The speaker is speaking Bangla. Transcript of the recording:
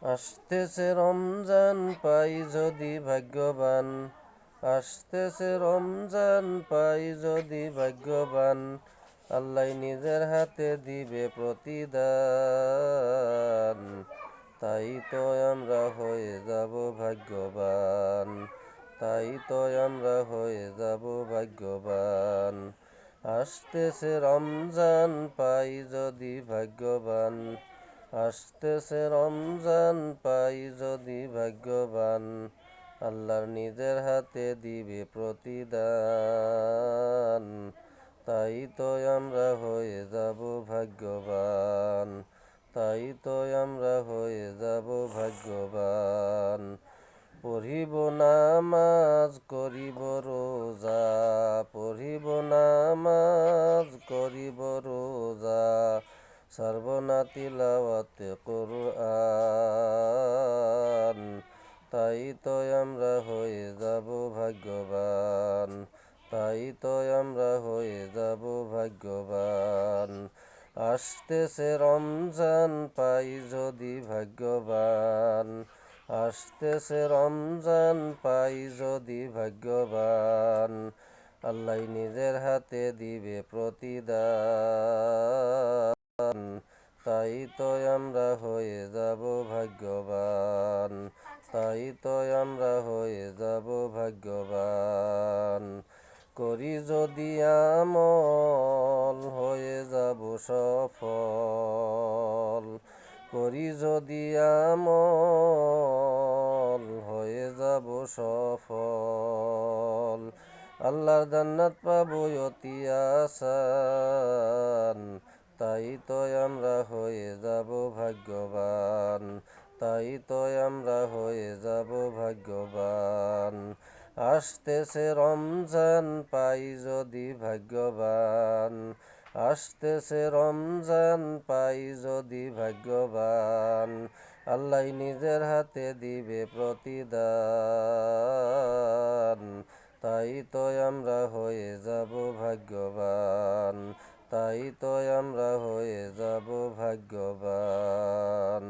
আসতেছে রমজান পাই যদি ভাগ্যবান, আসতেছে রমজান পাই যদি ভাগ্যবান, আল্লাহ নিজের হাতে দিবে প্রতিদান, তাই তো আমরা হয়ে যাব ভাগ্যবান, তাই তো আমরা হয়ে যাব ভাগ্যবান। আসতেছে রমজান পাই যদি ভাগ্যবান, আসতেছে রমজান পাই যদি ভাগ্যবান, আল্লাহর নিজের হাতে দিবে প্রতিদান, তাই তো আমরা হয়ে যাব ভাগ্যবান, তাই তো আমরা হয়ে যাব ভাগ্যবান। পড়িব নামাজ করিব রোজা, পড়িব নামাজ করিব রোজা, ছাড়ব না তিলাওয়াতে কুরআন, তাই তো আমরা হয়ে যাব ভাগ্যবান, তাই তো আমরা হয়ে যাব ভাগ্যবান। আসতেছে রমজান পাই যদি ভাগ্যবান, আসতেছে রমজান পাই যদি ভাগ্যবান, আল্লাহ নিজের হাতে দিবে প্রতিদান, তাই তো আমরা হয়ে যাব ভাগ্যবান, তাই তো আমরা হয়ে যাব ভাগ্যবান। করি যদি আমল হয়ে যাব সফল, করি যদি আমল হয়ে যাব সফল, আল্লাহর জান্নাত পাবো অতি আসান, তাই তো আমরা হয়ে যাব ভাগ্যবান, তাই তো আমরা হয়ে যাব ভাগ্যবান। আসতেছে রমজান পাই যদি ভাগ্যবান, আসতেছে রমজান পাই যদি ভাগ্যবান, আল্লাহ নিজের হাতে দিবে প্রতিদান, তাই তো আমরা হয়ে যাব ভাগ্যবান, তাই তো আমরা হয়ে যাব ভাগ্যবান।